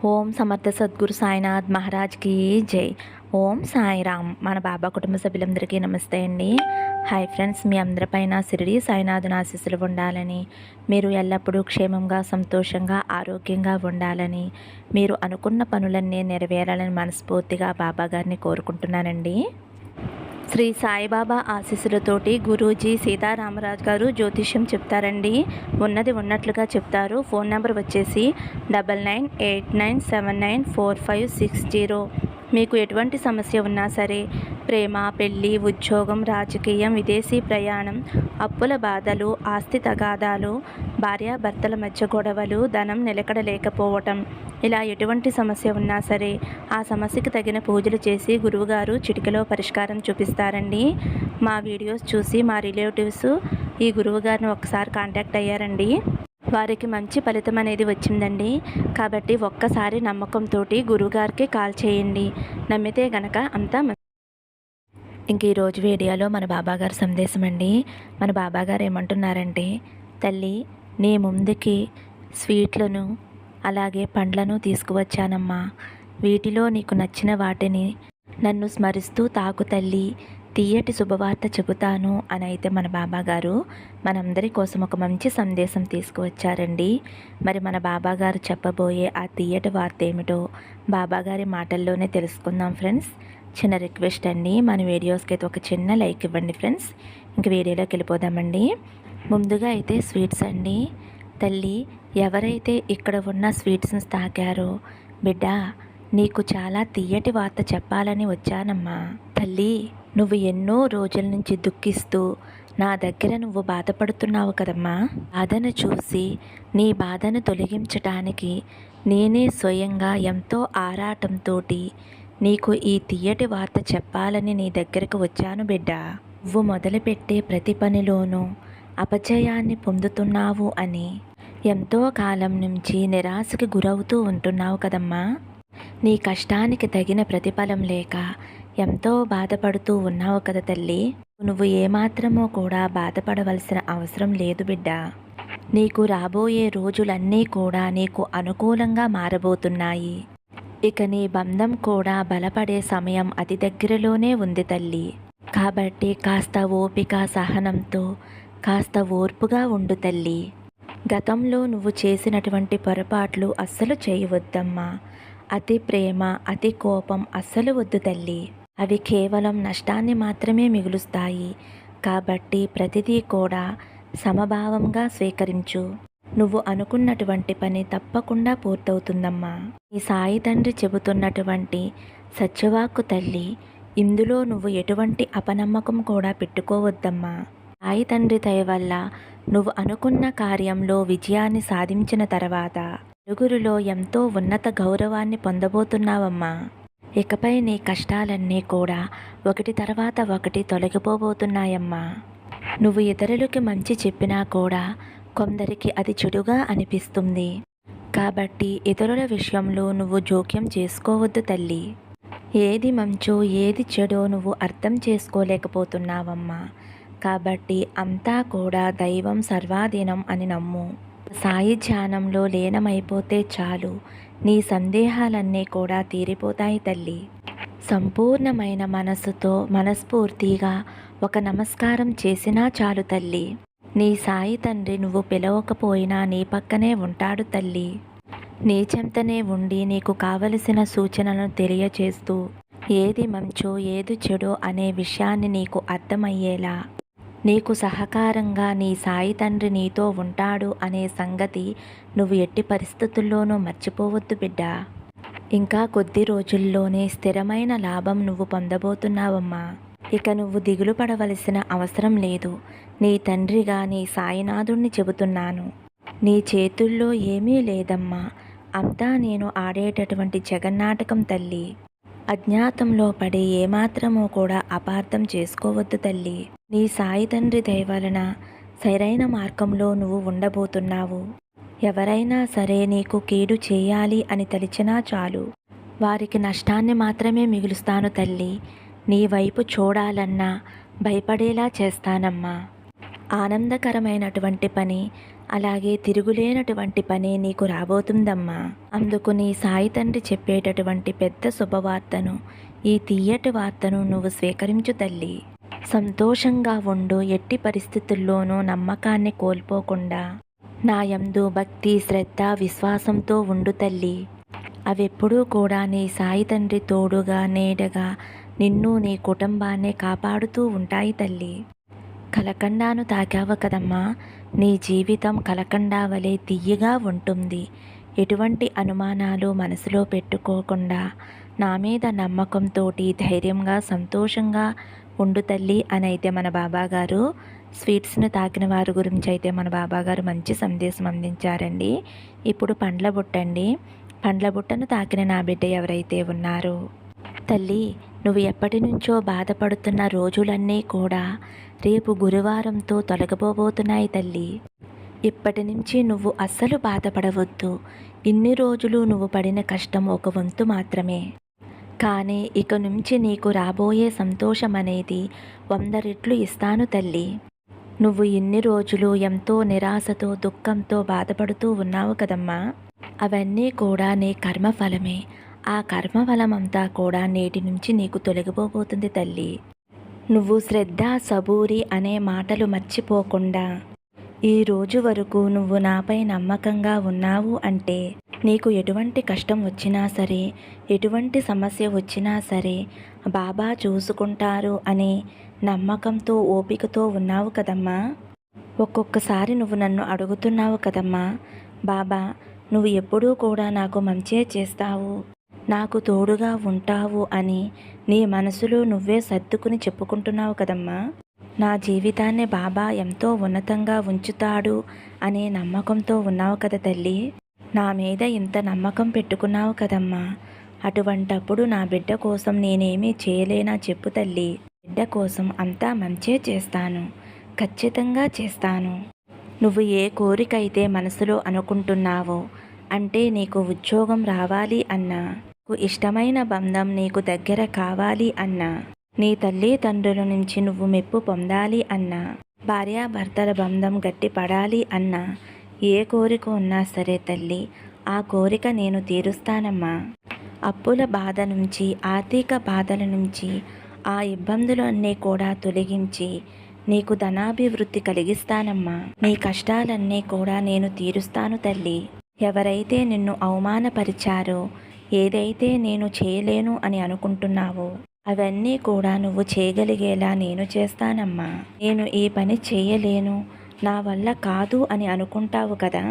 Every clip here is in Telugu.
ఓం సమర్థ సద్గురు సాయినాథ్ మహారాజ్కి జై. ఓం సాయిరామ్. మన బాబా కుటుంబ సభ్యులందరికీ నమస్తే అండి. హాయ్ ఫ్రెండ్స్, మీ అందరిపైన షిరిడి సాయినాథుని ఆశీస్సులు ఉండాలని, మీరు ఎల్లప్పుడూ క్షేమంగా సంతోషంగా ఆరోగ్యంగా ఉండాలని, మీరు అనుకున్న పనులన్నీ నెరవేరాలని మనస్ఫూర్తిగా బాబా గారిని కోరుకుంటున్నానండి. శ్రీ సాయిబాబా ఆశీస్సులతోటి గురూజీ సీతారామరాజు గారు జ్యోతిష్యం చెప్తారండి. ఉన్నది ఉన్నట్లుగా చెప్తారు. ఫోన్ నెంబర్ వచ్చేసి 9989794560. మీకు ఎటువంటి సమస్య ఉన్నా సరే, ప్రేమ, పెళ్ళి, ఉద్యోగం, రాజకీయం, విదేశీ ప్రయాణం, అప్పుల బాధలు, ఆస్తి తగాదాలు, భార్యాభర్తల మధ్య గొడవలు, ధనం నిలకడ లేకపోవటం, ఇలా ఎటువంటి సమస్య ఉన్నా సరే ఆ సమస్యకు తగిన పూజలు చేసి గురువుగారు చిటికలో పరిష్కారం చూపిస్తారండి. మా వీడియోస్ చూసి మా రిలేటివ్స్ ఈ గురువుగారిని ఒకసారి కాంటాక్ట్ అయ్యారండి. వారికి మంచి ఫలితం అనేది వచ్చిందండి. కాబట్టి ఒక్కసారి నమ్మకంతో గురువుగారికి కాల్ చేయండి. నమ్మితే గనక అంతా ఇంక ఈరోజు వీడియోలో మన బాబాగారు సందేశం అండి. మన బాబాగారు ఏమంటున్నారంటే, తల్లి, నీ ముందుకి స్వీట్లను అలాగే పండ్లను తీసుకువచ్చానమ్మా. వీటిలో నీకు నచ్చిన వాటిని నన్ను స్మరిస్తూ తాకు తల్లి, తీయటి శుభవార్త చెబుతాను అని అయితే మన బాబాగారు మనందరి కోసం ఒక మంచి సందేశం తీసుకువచ్చారండి. మరి మన బాబాగారు చెప్పబోయే ఆ తీయటి వార్త ఏమిటో బాబాగారి మాటల్లోనే తెలుసుకుందాం ఫ్రెండ్స్. చిన్న రిక్వెస్ట్ అండి, మన వీడియోస్కి అయితే ఒక చిన్న లైక్ ఇవ్వండి ఫ్రెండ్స్. ఇంక వీడియోలోకి వెళ్ళిపోదామండి. ముందుగా అయితే స్వీట్స్ అండి. తల్లి, ఎవరైతే ఇక్కడ ఉన్న స్వీట్స్ని తాకారో, బిడ్డ, నీకు చాలా తీయటి వార్త చెప్పాలని వచ్చానమ్మా. తల్లి, నువ్వు ఎన్నో రోజుల నుంచి దుఃఖిస్తూ నా దగ్గర నువ్వు బాధపడుతున్నావు కదమ్మా. బాధను చూసి నీ బాధను తొలగించటానికి నేనే స్వయంగా ఎంతో ఆరాటంతో నీకు ఈ తీయటి వార్త చెప్పాలని నీ దగ్గరకు వచ్చాను బిడ్డ. నువ్వు మొదలుపెట్టే ప్రతి పనిలోనూ అపజయాన్ని పొందుతున్నావు అని ఎంతో కాలం నుంచి నిరాశకి గురవుతూ ఉంటున్నావు కదమ్మా. నీ కష్టానికి తగిన ప్రతిఫలం లేక ఎంతో బాధపడుతూ ఉన్నావు కదా తల్లి. నువ్వు ఏమాత్రమో కూడా బాధపడవలసిన అవసరం లేదు బిడ్డ. నీకు రాబోయే రోజులన్నీ కూడా నీకు అనుకూలంగా మారబోతున్నాయి. ఇక నీ బంధం కూడా బలపడే సమయం అతి దగ్గరలోనే ఉంది తల్లి. కాబట్టి కాస్త ఓపిక, సహనంతో కాస్త ఓర్పుగా ఉండు తల్లి. గతంలో నువ్వు చేసినటువంటి పొరపాట్లు అస్సలు చేయవద్దమ్మా. అతి ప్రేమ, అతి కోపం అస్సలు వద్దు తల్లి. అవి కేవలం నష్టాన్ని మాత్రమే మిగులుస్తాయి. కాబట్టి ప్రతిదీ కూడా సమభావంగా స్వీకరించు. నువ్వు అనుకున్నటువంటి పని తప్పకుండా పూర్తవుతుందమ్మా. ఈ సాయి తండ్రి చెబుతున్నటువంటి సత్యవాక్కు తల్లి. ఇందులో నువ్వు ఎటువంటి అపనమ్మకం కూడా పెట్టుకోవద్దమ్మా. సాయి తండ్రి దయ వల్ల నువ్వు అనుకున్న కార్యంలో విజయాన్ని సాధించిన తర్వాత నలుగురిలో ఎంతో ఉన్నత గౌరవాన్ని పొందబోతున్నావమ్మా. ఇకపై నీ కష్టాలన్నీ కూడా ఒకటి తర్వాత ఒకటి తొలగిపోబోతున్నాయమ్మా. నువ్వు ఇతరులకి మంచి చెప్పినా కూడా కొందరికి అది చెడుగా అనిపిస్తుంది. కాబట్టి ఇతరుల విషయంలో నువ్వు జోక్యం చేసుకోవద్దు తల్లి. ఏది మంచో ఏది చెడో నువ్వు అర్థం చేసుకోలేకపోతున్నావమ్మా. కాబట్టి అంతా కూడా దైవం సర్వాధీనం అని నమ్ము. సాయి ధ్యానంలో లీనమైపోతే చాలు, నీ సందేహాలన్నీ కూడా తీరిపోతాయి తల్లి. సంపూర్ణమైన మనసుతో మనస్ఫూర్తిగా ఒక నమస్కారం చేసినా చాలు తల్లి. నీ సాయి తండ్రి నువ్వు పిలవకపోయినా నీ పక్కనే ఉంటాడు తల్లి. నీ చెంతనే ఉండి నీకు కావలసిన సూచనలను తెలియచేస్తూ ఏది మంచో ఏది చెడో అనే విషయాన్ని నీకు అర్థమయ్యేలా నీకు సహకారంగా నీ సాయి తండ్రి నీతో ఉంటాడు అనే సంగతి నువ్వు ఎట్టి పరిస్థితుల్లోనూ మర్చిపోవద్దు బిడ్డ. ఇంకా కొద్ది రోజుల్లోనే స్థిరమైన లాభం నువ్వు పొందబోతున్నావమ్మా. ఇక నువ్వు దిగులు పడవలసిన అవసరం లేదు. నీ తండ్రిగా నీ సాయినాథుణ్ణి చెబుతున్నాను. నీ చేతుల్లో ఏమీ లేదమ్మా. అంతా నేను ఆడేటటువంటి జగన్నాటకం తల్లి. అజ్ఞాతంలో పడి ఏమాత్రమూ కూడా అపార్థం చేసుకోవద్దు తల్లి. నీ సాయి తండ్రి దయ వలన సరైన మార్గంలో నువ్వు ఉండబోతున్నావు. ఎవరైనా సరే నీకు కీడు చేయాలి అని తలిచినా చాలు, వారికి నష్టాన్ని మాత్రమే మిగులుస్తాను తల్లి. నీ వైపు చూడాలన్నా భయపడేలా చేస్తానమ్మా. ఆనందకరమైనటువంటి పని అలాగే తిరుగులేనటువంటి పని నీకు రాబోతుందమ్మా. అందుకు నీ సాయి తండ్రి చెప్పేటటువంటి పెద్ద శుభవార్తను, ఈ తియ్యటి వార్తను నువ్వు స్వీకరించు తల్లి. సంతోషంగా ఉండు, ఎట్టి పరిస్థితుల్లోనూ నమ్మకాన్ని కోల్పోకుండా నా యందు భక్తి, శ్రద్ధ, విశ్వాసంతో ఉండు తల్లి. అవెప్పుడూ కూడా నీ సాయి తండ్రి తోడుగా, నీడగా నిన్ను, నీ కుటుంబాన్ని కాపాడుతూ ఉంటాయి తల్లి. కలకండాను తాకావు కదమ్మా, నీ జీవితం కలకండా వలె తియ్యగా ఉంటుంది. ఎటువంటి అనుమానాలు మనసులో పెట్టుకోకుండా నా మీద నమ్మకంతోటి ధైర్యంగా, సంతోషంగా ఉండు తల్లి అని అయితే మన బాబాగారు స్వీట్స్ను తాకిన వారి గురించి అయితే మన బాబాగారు మంచి సందేశం అందించారండి. ఇప్పుడు పండ్ల బుట్టండి. పండ్ల బుట్టను తాకిన నా బిడ్డ ఎవరైతే ఉన్నారో, తల్లి నువ్వు ఎప్పటి నుంచో బాధపడుతున్న రోజులన్నీ కూడా రేపు గురువారంతో తొలగిపోబోతున్నాయి తల్లి. ఇప్పటి నుంచి నువ్వు అస్సలు బాధపడవద్దు. ఇన్ని రోజులు నువ్వు పడిన కష్టం ఒక వంతు మాత్రమే. కానీ ఇక నుంచి నీకు రాబోయే సంతోషం అనేది 100 రెట్లు ఇస్తాను తల్లి. నువ్వు ఇన్ని రోజులు ఎంతో నిరాశతో, దుఃఖంతో బాధపడుతూ ఉన్నావు కదమ్మా. అవన్నీ కూడా నీ కర్మఫలమే. ఆ కర్మఫలమంతా కూడా నేటి నుంచి నీకు తొలగిపోబోతుంది తల్లి. నువ్వు శ్రద్ధ, సబూరి అనే మాటలు మర్చిపోకుండా ఈ రోజు వరకు నువ్వు నాపై నమ్మకంగా ఉన్నావు అంటే నీకు ఎటువంటి కష్టం వచ్చినా సరే, ఎటువంటి సమస్య వచ్చినా సరే బాబా చూసుకుంటారు అనే నమ్మకంతో, ఓపికతో ఉన్నావు కదమ్మా. ఒక్కొక్కసారి నువ్వు నన్ను అడుగుతున్నావు కదమ్మా, బాబా నువ్వు ఎప్పుడూ కూడా నాకు మంచే చేస్తావు, నాకు తోడుగా ఉంటావు అని నీ మనసులో నువ్వే సర్దుకుని చెప్పుకుంటున్నావు కదమ్మా. నా జీవితాన్ని బాబా ఎంతో ఉన్నతంగా ఉంచుతాడు అనే నమ్మకంతో ఉన్నావు కదా తల్లి. నా మీద ఇంత నమ్మకం పెట్టుకున్నావు కదమ్మా. అటువంటప్పుడు నా బిడ్డ కోసం నేనేమీ చేయలేనా చెప్పు తల్లి. బిడ్డ కోసం అంతా మంచే చేస్తాను, ఖచ్చితంగా చేస్తాను. నువ్వు ఏ కోరికైతే మనసులో అనుకుంటున్నావో, అంటే నీకు ఉద్యోగం రావాలి అన్నా, నీకు ఇష్టమైన బంధం నీకు దగ్గర కావాలి అన్నా, నీ తల్లిదండ్రుల నుంచి నువ్వు మెప్పు పొందాలి అన్నా, భార్యాభర్తల బంధం గట్టిపడాలి అన్నా, ఏ కోరిక ఉన్నా సరే తల్లి, ఆ కోరిక నేను తీరుస్తానమ్మా. అప్పుల బాధ నుంచి, ఆర్థిక బాధల నుంచి, ఆ ఇబ్బందులన్నీ కూడా తొలగించి నీకు ధనాభివృద్ధి కలిగిస్తానమ్మా. నీ కష్టాలన్నీ కూడా నేను తీరుస్తాను తల్లి. ఎవరైతే నిన్ను అవమానపరిచారో, ఏదైతే నేను చేయలేను అని అనుకుంటున్నావో అవన్నీ కూడా నువ్వు చేయగలిగేలా నేను చేస్తానమ్మా. నేను ఈ పని చేయలేను, నా వల్ల కాదు అని అనుకుంటావు కదా,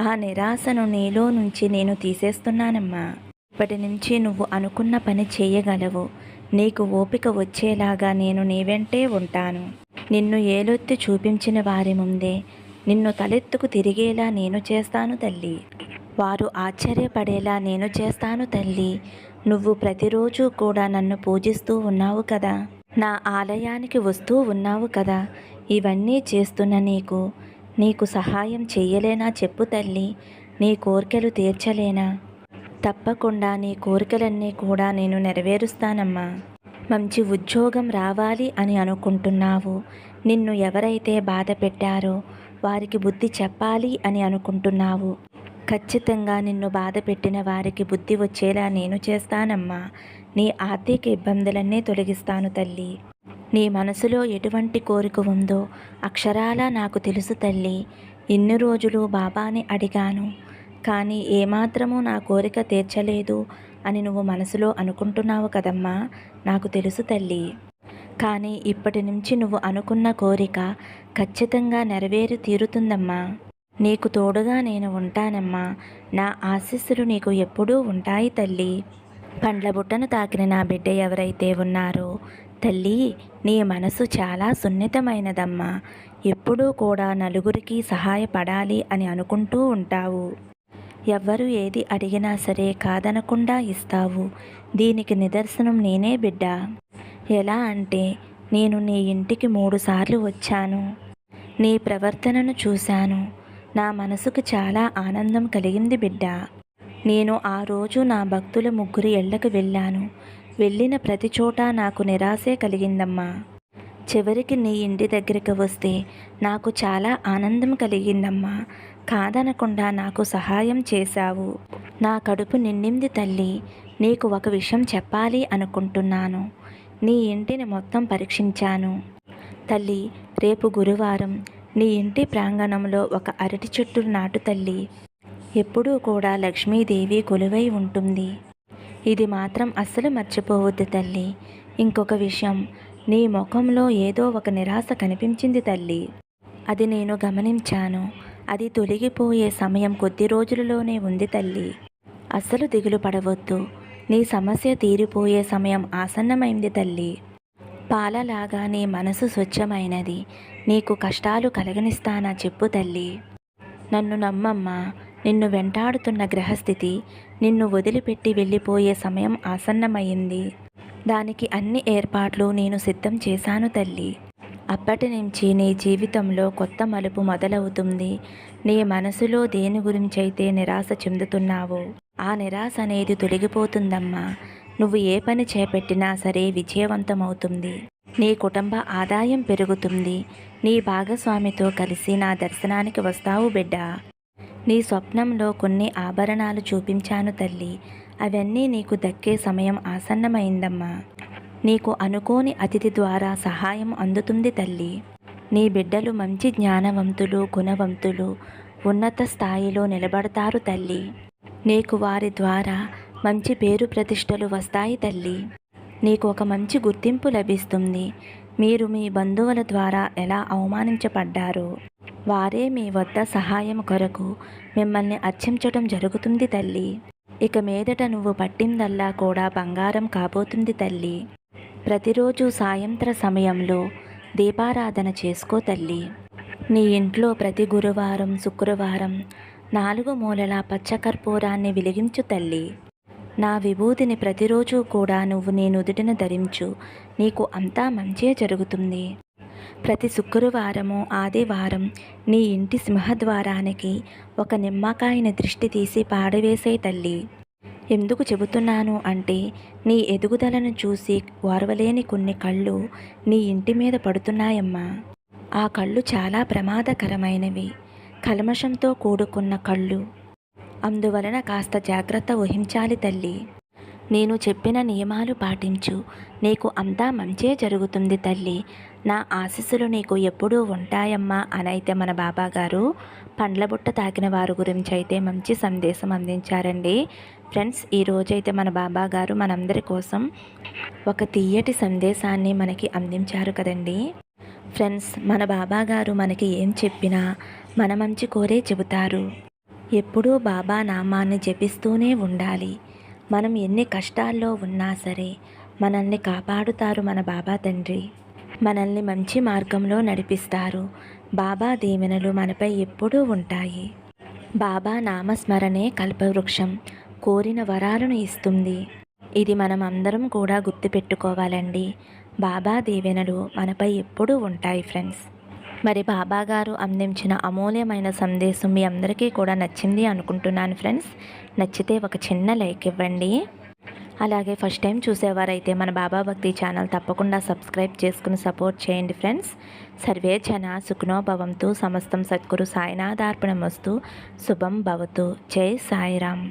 ఆ నిరాశను నీలో నుంచి నేను తీసేస్తున్నానమ్మా. ఇప్పటి నుంచి నువ్వు అనుకున్న పని చేయగలవు. నీకు ఓపిక వచ్చేలాగా నేను నీ వెంటే ఉంటాను. నిన్ను ఏలొత్తి చూపించిన వారి ముందే నిన్ను తలెత్తుకు తిరిగేలా నేను చేస్తాను తల్లి. వారు ఆశ్చర్యపడేలా నేను చేస్తాను తల్లి. నువ్వు ప్రతిరోజు కూడా నన్ను పూజిస్తూ ఉన్నావు కదా, నా ఆలయానికి వస్తూ ఉన్నావు కదా, ఇవన్నీ చేస్తున్న నీకు సహాయం చెయ్యలేనా చెప్పు తల్లి. నీ కోరికలు తీర్చలేనా? తప్పకుండా నీ కోరికలన్నీ కూడా నేను నెరవేరుస్తానమ్మా. మంచి ఉద్యోగం రావాలి అని అనుకుంటున్నావు. నిన్ను ఎవరైతే బాధ పెట్టారో వారికి బుద్ధి చెప్పాలి అని అనుకుంటున్నావు. ఖచ్చితంగా నిన్ను బాధ పెట్టిన వారికి బుద్ధి వచ్చేలా నేను చేస్తానమ్మా. నీ ఆర్థిక ఇబ్బందులన్నీ తొలగిస్తాను తల్లి. నీ మనసులో ఎటువంటి కోరిక ఉందో అక్షరాలా నాకు తెలుసు తల్లి. ఇన్ని రోజులు బాబాని అడిగాను, కానీ ఏమాత్రమూ నా కోరిక తీర్చలేదు అని నువ్వు మనసులో అనుకుంటున్నావు కదమ్మా. నాకు తెలుసు తల్లి. కానీ ఇప్పటి నుంచి నువ్వు అనుకున్న కోరిక ఖచ్చితంగా నెరవేరి తీరుతుందమ్మా. నీకు తోడుగా నేను ఉంటానమ్మా. నా ఆశీస్సులు నీకు ఎప్పుడూ ఉంటాయి తల్లి. పండ్ల బుట్టను తాకిన నా బిడ్డ ఎవరైతే ఉన్నారో, తల్లి నీ మనసు చాలా సున్నితమైనదమ్మా. ఎప్పుడూ కూడా నలుగురికి సహాయపడాలి అని అనుకుంటూ ఉంటావు. ఎవ్వరు ఏది అడిగినా సరే కాదనకుండా ఇస్తావు. దీనికి నిదర్శనం నేనే బిడ్డ. ఎలా అంటే, నేను నీ ఇంటికి 3 సార్లు వచ్చాను. నీ ప్రవర్తనను చూశాను. నా మనసుకు చాలా ఆనందం కలిగింది బిడ్డ. నేను ఆ రోజు నా భక్తుల 3 ఇళ్లకు వెళ్ళాను. వెళ్ళిన ప్రతి చోట నాకు నిరాశే కలిగిందమ్మా. చివరికి నీ ఇంటి దగ్గరికి వస్తే నాకు చాలా ఆనందం కలిగిందమ్మా. కాదనకుండా నాకు సహాయం చేశావు. నా కడుపు నిండింది తల్లి. నీకు ఒక విషయం చెప్పాలి అనుకుంటున్నాను. నీ ఇంటిని మొత్తం పరీక్షించాను తల్లి. రేపు గురువారం నీ ఇంటి ప్రాంగణంలో ఒక అరటి చెట్టు నాటు తల్లి. ఎప్పుడూ కూడా లక్ష్మీదేవి కొలువై ఉంటుంది. ఇది మాత్రం అస్సలు మర్చిపోవద్దు తల్లి. ఇంకొక విషయం, నీ ముఖంలో ఏదో ఒక నిరాశ కనిపించింది తల్లి. అది నేను గమనించాను. అది తొలగిపోయే సమయం కొద్ది రోజులలోనే ఉంది తల్లి. అస్సలు దిగులు పడవద్దు. నీ సమస్య తీరిపోయే సమయం ఆసన్నమైంది తల్లి. పాలలాగా నీ మనసు స్వచ్ఛమైనది. నీకు కష్టాలు కలగనిస్తానా చెప్పు తల్లి. నన్ను నమ్మమ్మా. నిన్ను వెంటాడుతున్న గ్రహస్థితి నిన్ను వదిలిపెట్టి వెళ్ళిపోయే సమయం ఆసన్నమైంది. దానికి అన్ని ఏర్పాట్లు నేను సిద్ధం చేశాను తల్లి. అప్పటి నుంచి నీ జీవితంలో కొత్త మలుపు మొదలవుతుంది. నీ మనసులో దేని గురించైతే నిరాశ చెందుతున్నావో ఆ నిరాశ అనేది తొలగిపోతుందమ్మా. నువ్వు ఏ పని చేపట్టినా సరే విజయవంతమవుతుంది. నీ కుటుంబ ఆదాయం పెరుగుతుంది. నీ భాగస్వామితో కలిసి నా దర్శనానికి వస్తావు బిడ్డ. నీ స్వప్నంలో కొన్ని ఆభరణాలు చూపించాను తల్లి. అవన్నీ నీకు దక్కే సమయం ఆసన్నమైందమ్మా. నీకు అనుకోని అతిథి ద్వారా సహాయం అందుతుంది తల్లి. నీ బిడ్డలు మంచి జ్ఞానవంతులు, గుణవంతులు, ఉన్నత స్థాయిలో నిలబడతారు తల్లి. నీకు వారి ద్వారా మంచి పేరు ప్రతిష్టలు వస్తాయి తల్లి. నీకు ఒక మంచి గుర్తింపు లభిస్తుంది. మీరు మీ బంధువుల ద్వారా ఎలా అవమానించబడ్డారో వారే మీ వద్ద సహాయం కొరకు మిమ్మల్ని అర్చించడం జరుగుతుంది తల్లి. ఇక మీదట నువ్వు పట్టిందల్లా కూడా బంగారం కాబోతుంది తల్లి. ప్రతిరోజు సాయంత్ర సమయంలో దీపారాధన చేసుకో తల్లి. నీ ఇంట్లో ప్రతి గురువారం, శుక్రవారం 4 మూలల పచ్చకర్పూరాన్ని వెలిగించు తల్లి. నా విభూతిని ప్రతిరోజు కూడా నువ్వు నీ నుదుటిన ధరించు. నీకు అంతా మంచే జరుగుతుంది. ప్రతి శుక్రవారము, ఆదివారం నీ ఇంటి సింహద్వారానికి ఒక నిమ్మకాయని దృష్టి తీసి పాడవేసే తల్లి. ఎందుకు చెబుతున్నాను అంటే నీ ఎదుగుదలను చూసి ఓర్వలేని కొన్ని కళ్ళు నీ ఇంటి మీద పడుతున్నాయమ్మా. ఆ కళ్ళు చాలా ప్రమాదకరమైనవి. కల్మషంతో కూడుకున్న కళ్ళు. అందువలన కాస్త జాగ్రత్త వహించాలి తల్లి. నేను చెప్పిన నియమాలు పాటించు. నీకు అంతా మంచే జరుగుతుంది తల్లి. నా ఆశీస్సులు నీకు ఎప్పుడూ ఉంటాయమ్మా అనైతే మన బాబాగారు పండ్ల బుట్ట తాకిన వారి గురించి అయితే మంచి సందేశం అందించారండి. ఫ్రెండ్స్, ఈరోజైతే మన బాబాగారు మనందరి కోసం ఒక తీయటి సందేశాన్ని మనకి అందించారు కదండి. ఫ్రెండ్స్, మన బాబాగారు మనకి ఏం చెప్పినా మన మంచి కోరే చెబుతారు. ఎప్పుడూ బాబా నామాన్ని జపిస్తూనే ఉండాలి. మనం ఎన్ని కష్టాల్లో ఉన్నా సరే మనల్ని కాపాడుతారు మన బాబా తండ్రి. మనల్ని మంచి మార్గంలో నడిపిస్తారు. బాబా దీవెనలు మనపై ఎప్పుడూ ఉంటాయి. బాబా నామస్మరణే కల్పవృక్షం. కోరిన వరాలను ఇస్తుంది. ఇది మనం అందరం కూడా గుర్తుపెట్టుకోవాలండి. బాబా దీవెనలు మనపై ఎప్పుడూ ఉంటాయి ఫ్రెండ్స్. మరి బాబాగారు అందించిన అమూల్యమైన సందేశం మీ అందరికీ కూడా నచ్చింది అనుకుంటున్నాను ఫ్రెండ్స్. నచ్చితే ఒక చిన్న లైక్ ఇవ్వండి. అలాగే ఫస్ట్ టైం చూసేవారైతే మన బాబా భక్తి ఛానల్ తప్పకుండా సబ్స్క్రైబ్ చేసుకుని సపోర్ట్ చేయండి ఫ్రెండ్స్. సర్వే జన సుఖనో భవంతు. సమస్తం సద్గురు సాయినాథార్పణమస్తు. శుభం భవతు. జై సాయిరామ్.